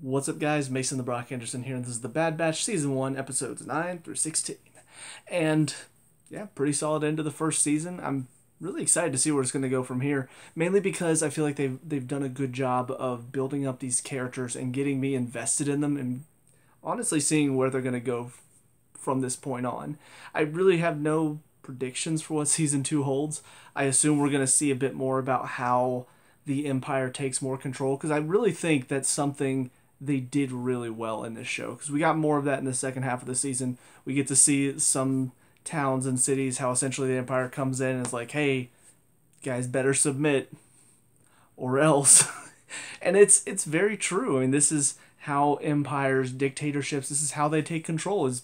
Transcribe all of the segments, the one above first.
What's up, guys? Mason the Brock Henderson here, and this is the Bad Batch Season 1, Episodes 9 through 16. And, yeah, pretty solid end of the first season. I'm really excited to see where it's going to go from here, mainly because I feel like they've done a good job of building up these characters and getting me invested in them and honestly seeing where they're going to go from this point on. I really have no predictions for what Season 2 holds. I assume we're going to see a bit more about how the Empire takes more control, because I really think that's something they did really well in this show, because we got more of that in the second half of the season. We get to see some towns and cities how essentially the Empire comes in and is like, hey, guys better submit or else. And it's very true. I mean, this is how empires, dictatorships, this is how they take control, is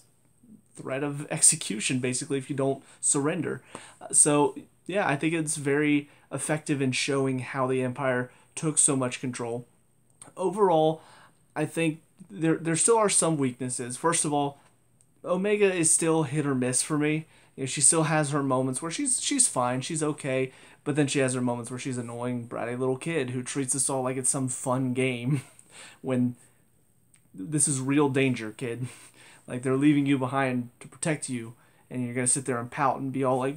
threat of execution, basically, if you don't surrender. So yeah, I think it's very effective in showing how the Empire took so much control. Overall, I think there still are some weaknesses. First of all, Omega is still hit or miss for me. You know, she still has her moments where she's fine, she's okay, but then she has her moments where she's annoying, bratty little kid who treats us all like it's some fun game, when this is real danger, kid. Like, they're leaving you behind to protect you, and you're gonna sit there and pout and be all like,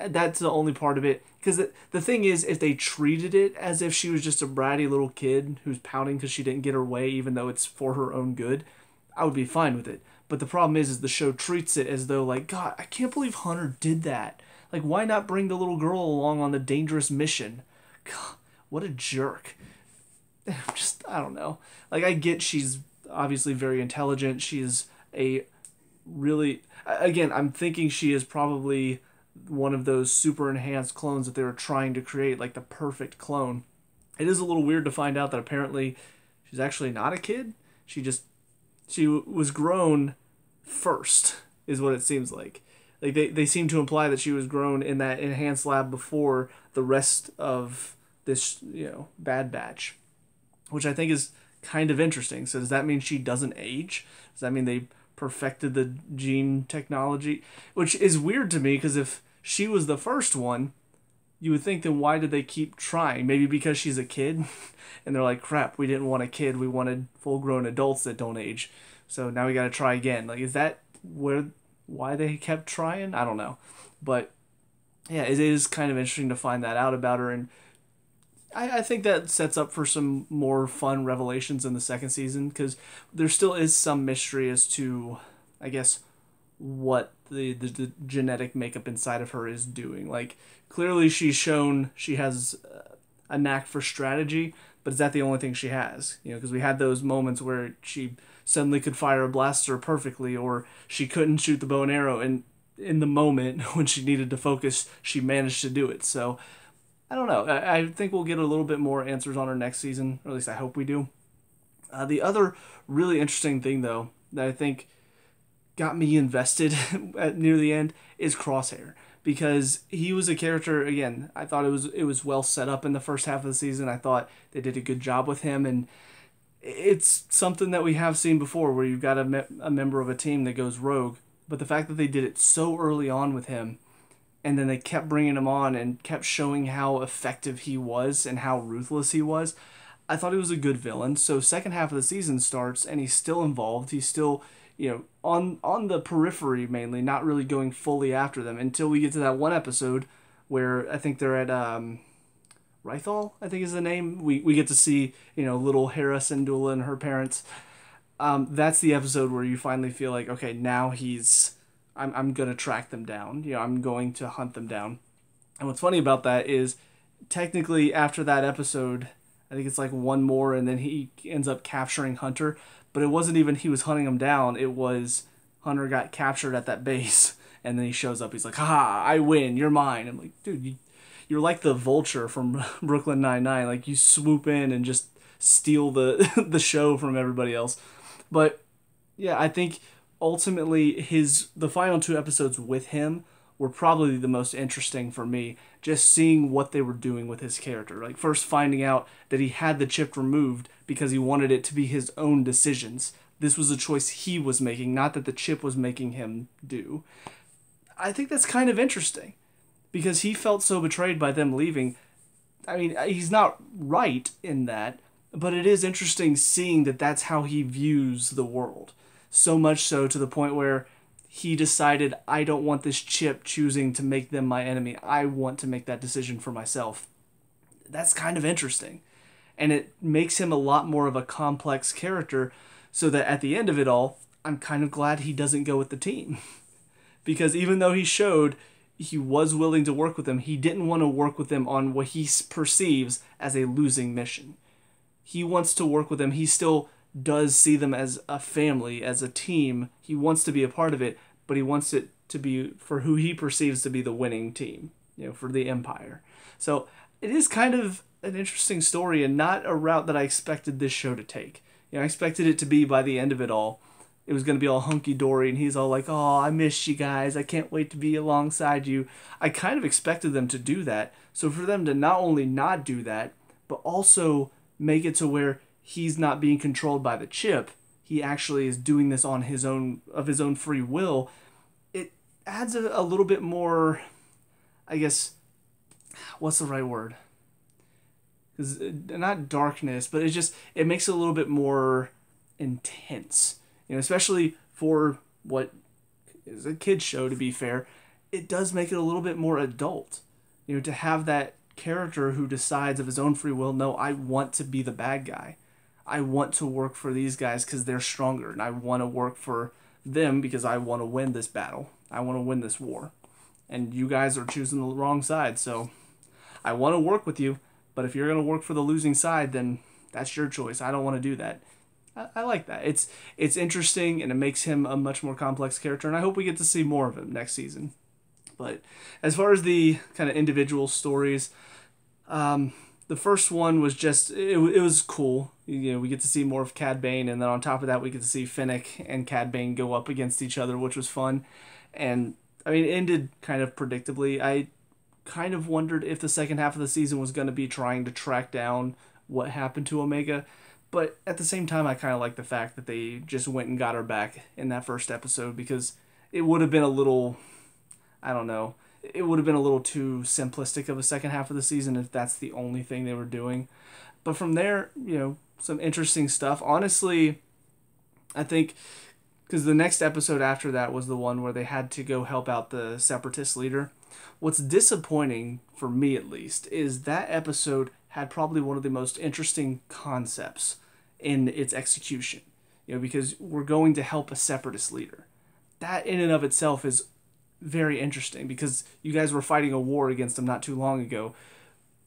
that's the only part of it. Because the thing is, if they treated it as if she was just a bratty little kid who's pouting because she didn't get her way, even though it's for her own good, I would be fine with it. But the problem is the show treats it as though, like, God, I can't believe Hunter did that. Like, why not bring the little girl along on the dangerous mission? God, what a jerk. I don't know. Like, I get she's obviously very intelligent. She is a really, again, I'm thinking she is probably one of those super enhanced clones that they were trying to create, like the perfect clone. It is a little weird to find out that apparently she's actually not a kid. She was grown first, is what it seems like. Like, they seem to imply that she was grown in that enhanced lab before the rest of this, Bad Batch, which I think is kind of interesting. So does that mean she doesn't age? Does that mean they perfected the gene technology? Which is weird to me, because if she was the first one, you would think, then why did they keep trying? Maybe because she's a kid, and they're like, crap, we didn't want a kid, we wanted full-grown adults that don't age. So now we got to try again. Like, is that why they kept trying? I don't know. But yeah, it is kind of interesting to find that out about her, and I think that sets up for some more fun revelations in the second season, because there still is some mystery as to, I guess, what the genetic makeup inside of her is doing. Like, clearly she's shown she has a knack for strategy, but is that the only thing she has? Because we had those moments where she suddenly could fire a blaster perfectly, or she couldn't shoot the bow and arrow, and in the moment when she needed to focus, she managed to do it. So I don't know. I think we'll get a little bit more answers on her next season, or at least I hope we do. The other really interesting thing, though, that I think got me invested near the end is Crosshair, because he was a character, again, I thought it was well set up in the first half of the season. I thought they did a good job with him, and it's something that we have seen before, where you've got a member of a team that goes rogue, but the fact that they did it so early on with him, and then they kept bringing him on and kept showing how effective he was and how ruthless he was, I thought he was a good villain. So second half of the season starts, and he's still involved. He's still, on the periphery mainly, not really going fully after them, until we get to that one episode where I think they're at Rythal, I think is the name. We get to see, little Hera Syndulla and her parents. That's the episode where you finally feel like, okay, now I'm going to track them down. I'm going to hunt them down. And what's funny about that is, technically, after that episode, I think it's like one more, and then he ends up capturing Hunter. But it wasn't even he was hunting him down. It was Hunter got captured at that base, and then he shows up. He's like, ha, I win. You're mine. I'm like, dude, you're like the Vulture from Brooklyn Nine-Nine. Like, you swoop in and just steal the show from everybody else. But yeah, I think ultimately the final two episodes with him were probably the most interesting for me, just seeing what they were doing with his character. Like, first finding out that he had the chip removed because he wanted it to be his own decisions. This was a choice he was making, not that the chip was making him do. I think that's kind of interesting, because he felt so betrayed by them leaving. I mean, he's not right in that, But it is interesting seeing that that's how he views the world. So much so to the point where he decided, I don't want this chip choosing to make them my enemy. I want to make that decision for myself. That's kind of interesting. And it makes him a lot more of a complex character, so that at the end of it all, I'm kind of glad he doesn't go with the team. Because even though he showed he was willing to work with them, he didn't want to work with them on what he perceives as a losing mission. He wants to work with them. He still does see them as a family, as a team. He wants to be a part of it, but he wants it to be for who he perceives to be the winning team, for the Empire. So it is kind of an interesting story and not a route that I expected this show to take. I expected it to be, by the end of it all, it was going to be all hunky-dory, and he's all like, oh, I miss you guys. I can't wait to be alongside you. I kind of expected them to do that. So for them to not only not do that, but also make it to where he's not being controlled by the chip, he actually is doing this on his own, of his own free will, it adds a little bit more, I guess, what's the right word? Because not darkness, but it makes it a little bit more intense. Especially for what is a kid's show, to be fair, it does make it a little bit more adult. To have that character who decides of his own free will, no, I want to be the bad guy. I want to work for these guys because they're stronger, and I want to work for them because I want to win this battle. I want to win this war. And you guys are choosing the wrong side, so I want to work with you, but if you're going to work for the losing side, then that's your choice. I don't want to do that. I like that. It's interesting, and it makes him a much more complex character, and I hope we get to see more of him next season. But as far as the kind of individual stories, the first one was just, it was cool. We get to see more of Cad Bane, and then on top of that, we get to see Fennec and Cad Bane go up against each other, which was fun. And, I mean, it ended kind of predictably. I kind of wondered if the second half of the season was going to be trying to track down what happened to Omega. But at the same time, I kind of like the fact that they just went and got her back in that first episode, because it would have been a little, I don't know, it would have been a little too simplistic of a second half of the season if that's the only thing they were doing. But from there, some interesting stuff. Honestly, I think, because the next episode after that was the one where they had to go help out the Separatist leader. What's disappointing, for me at least, is that episode had probably one of the most interesting concepts in its execution. Because we're going to help a Separatist leader. That in and of itself is very interesting, because you guys were fighting a war against him not too long ago.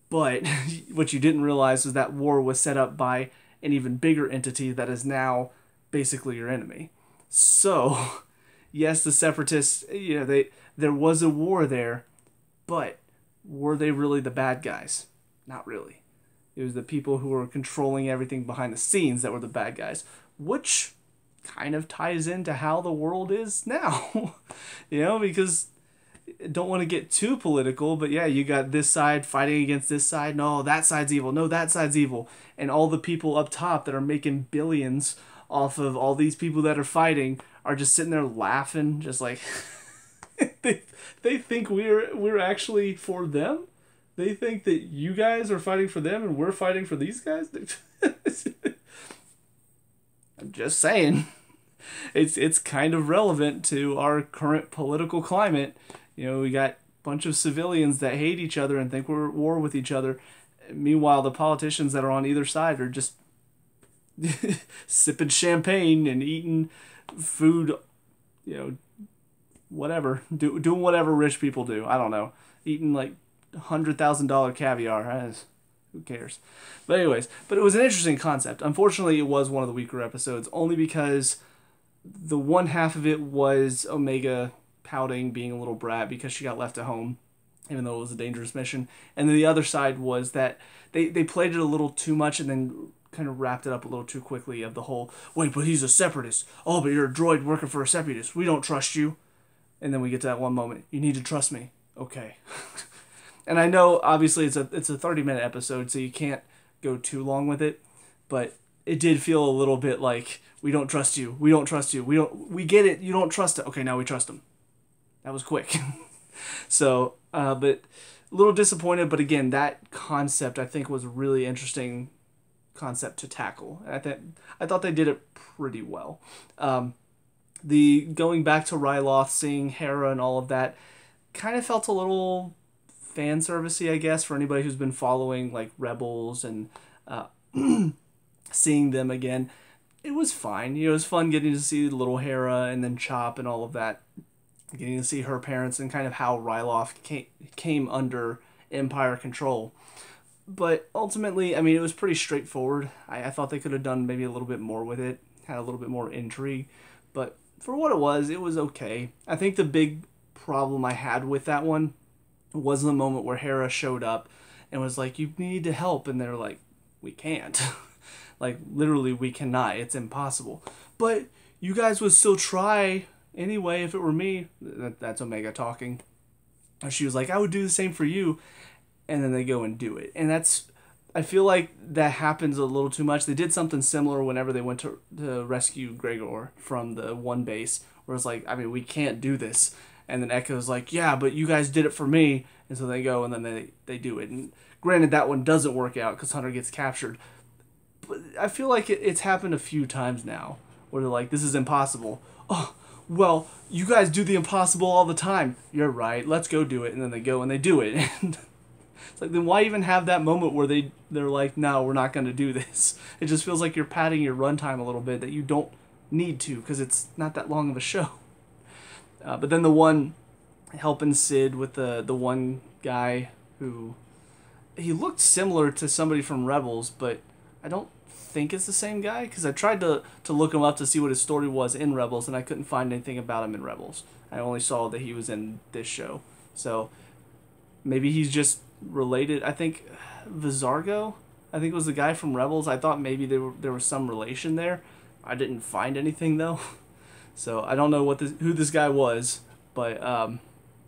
But what you didn't realize was that war was set up by an even bigger entity that is now basically your enemy. So, yes, the Separatists, there was a war there, but were they really the bad guys? Not really. It was the people who were controlling everything behind the scenes that were the bad guys, which kind of ties into how the world is now. Because I don't want to get too political, but yeah, you got this side fighting against this side. No, that side's evil. No, that side's evil. And all the people up top that are making billions off of all these people that are fighting are just sitting there laughing, just like they think we're actually for them. They think that you guys are fighting for them and we're fighting for these guys. I'm just saying, it's kind of relevant to our current political climate. We got a bunch of civilians that hate each other and think we're at war with each other. Meanwhile, the politicians that are on either side are just sipping champagne and eating food, whatever, doing whatever rich people do. I don't know, eating like $100,000 caviar. Who cares? But anyways, it was an interesting concept. Unfortunately, it was one of the weaker episodes, only because the one half of it was Omega pouting, being a little brat because she got left at home, even though it was a dangerous mission. And then the other side was that they played it a little too much and then kind of wrapped it up a little too quickly, of the whole, wait, but he's a Separatist. Oh, but you're a droid working for a Separatist. We don't trust you. And then we get to that one moment. You need to trust me. Okay. And I know, obviously, it's a 30-minute episode, so you can't go too long with it. But it did feel a little bit like, we don't trust you. We don't trust you. We get it. You don't trust it. Okay, now we trust him. That was quick. So, but a little disappointed. But again, that concept, I think, was really interesting concept to tackle. And I thought they did it pretty well. The going back to Ryloth, seeing Hera and all of that, kind of felt a little fan servicey, I guess, for anybody who's been following like Rebels and uh, seeing them again. It was fine. You know, it was fun getting to see little Hera and then Chop and all of that. Getting to see her parents and kind of how Ryloth came under Empire control. But ultimately, I mean, it was pretty straightforward. I thought they could have done maybe a little bit more with it, had a little bit more intrigue. But for what it was okay. I think the big problem I had with that one was the moment where Hera showed up and was like, "You need to help," and they're like, "We can't." Like, literally, we cannot. It's impossible. But you guys would still try anyway if it were me. That's Omega talking. And she was like, "I would do the same for you." And then they go and do it. And I feel like that happens a little too much. They did something similar whenever they went to rescue Gregor from the one base, where it's like, I mean, we can't do this. And then Echo's like, "Yeah, but you guys did it for me." And so they go and then they do it. And granted, that one doesn't work out because Hunter gets captured. But I feel like it's happened a few times now where they're like, "This is impossible." "Oh, well, you guys do the impossible all the time." "You're right. Let's go do it." And then they go and they do it. And it's like, then why even have that moment where they're like, "No, we're not going to do this." It just feels like you're padding your runtime a little bit that you don't need to because it's not that long of a show. But then the one helping Sid with the one guy who he looked similar to somebody from Rebels, but I don't think it's the same guy because I tried to look him up to see what his story was in Rebels and I couldn't find anything about him in Rebels. I only saw that he was in this show. So maybe he's just related. I think Vizargo, I think was the guy from Rebels. I thought maybe there was some relation there. I didn't find anything though. So I don't know who this guy was, but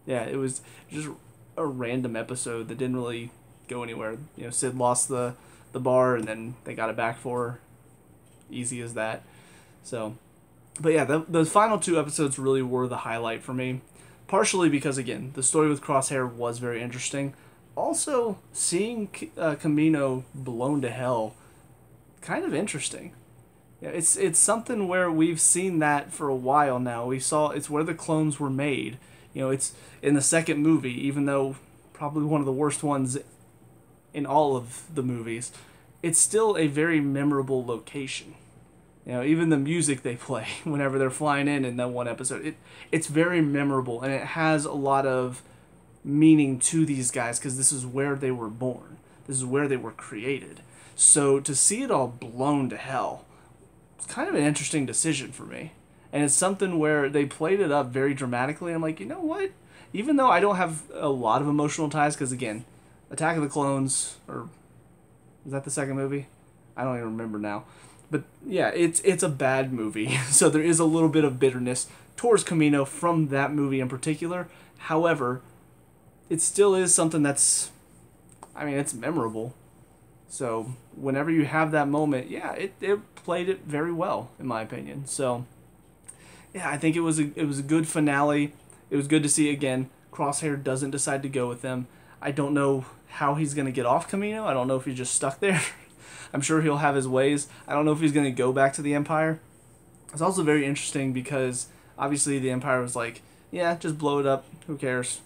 yeah, it was just a random episode that didn't really go anywhere. You know, Sid lost the bar and then they got it back for her. Easy as that. So, but yeah, the final two episodes really were the highlight for me. Partially because, again, the story with Crosshair was very interesting. Also, seeing Kamino blown to hell, kind of interesting. Yeah, it's something where we've seen that for a while now. It's where the clones were made. You know, it's in the second movie, even though probably one of the worst ones in all of the movies. It's still a very memorable location. You know, even the music they play whenever they're flying in that one episode, it's very memorable and it has a lot of meaning to these guys because this is where they were born. This is where they were created. So to see it all blown to hell, it's kind of an interesting decision for me. And it's something where they played it up very dramatically. I'm like, you know what? Even though I don't have a lot of emotional ties, because again, Attack of the Clones, or was that the second movie? I don't even remember now. But yeah, it's a bad movie. So there is a little bit of bitterness towards Kamino from that movie in particular. However, it still is something that's, I mean, it's memorable. So whenever you have that moment, yeah, it played it very well, in my opinion. So yeah, I think it was a good finale. It was good to see, again, Crosshair doesn't decide to go with them. I don't know how he's going to get off Kamino. I don't know if he's just stuck there. I'm sure he'll have his ways. I don't know if he's going to go back to the Empire. It's also very interesting because obviously the Empire was like, yeah, just blow it up. Who cares?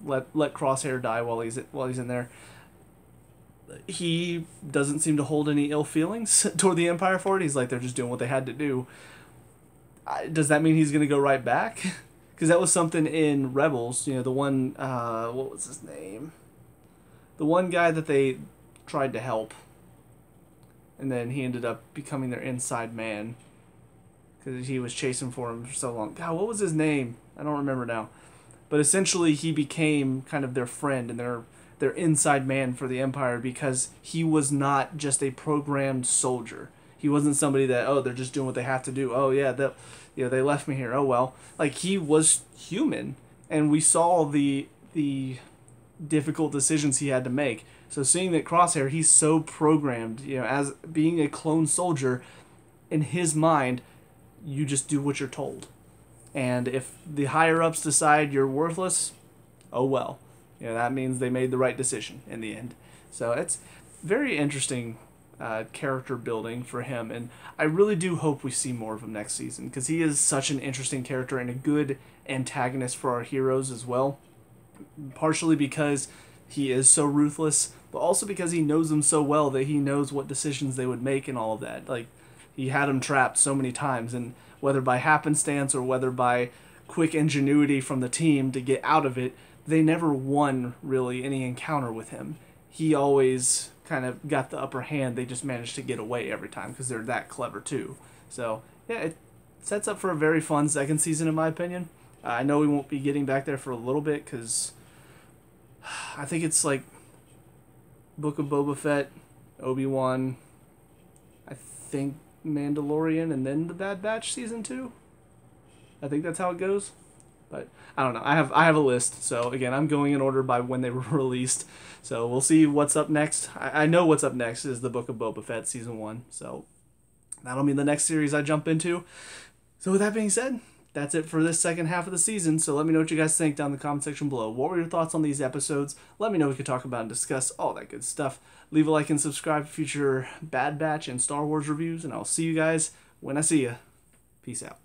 Let Crosshair die while he's in there. He doesn't seem to hold any ill feelings toward the Empire for it. He's like, they're just doing what they had to do. Does that mean he's going to go right back? Because that was something in Rebels. You know, the one, what was his name? The one guy that they tried to help. And then he ended up becoming their inside man. Because he was chasing for him for so long. God, what was his name? I don't remember now. But essentially he became kind of their friend and their inside man for the Empire because he was not just a programmed soldier. He wasn't somebody that, oh, they're just doing what they have to do. Oh, yeah, they left me here. Oh, well. Like, he was human. And we saw the difficult decisions he had to make. So seeing that Crosshair, he's so programmed, you know, as being a clone soldier, in his mind, you just do what you're told. And if the higher-ups decide you're worthless, oh well. You know, that means they made the right decision in the end. So it's very interesting character building for him, and I really do hope we see more of him next season because he is such an interesting character and a good antagonist for our heroes as well. Partially because he is so ruthless, but also because he knows them so well that he knows what decisions they would make and all of that. Like, he had them trapped so many times, and whether by happenstance or whether by quick ingenuity from the team to get out of it, they never won really any encounter with him. He always kind of got the upper hand. They just managed to get away every time because they're that clever too. So yeah, it sets up for a very fun second season in my opinion. I know we won't be getting back there for a little bit because I think it's like Book of Boba Fett, Obi-Wan, I think Mandalorian, and then the Bad Batch season 2. I think that's how it goes. But I don't know. I have a list. So again, I'm going in order by when they were released. So we'll see what's up next. I know what's up next is the Book of Boba Fett season 1. So that'll be the next series I jump into. So with that being said, that's it for this second half of the season. So let me know what you guys think down in the comment section below. What were your thoughts on these episodes? Let me know. We could talk about and discuss all that good stuff. Leave a like and subscribe for future Bad Batch and Star Wars reviews. And I'll see you guys when I see you. Peace out.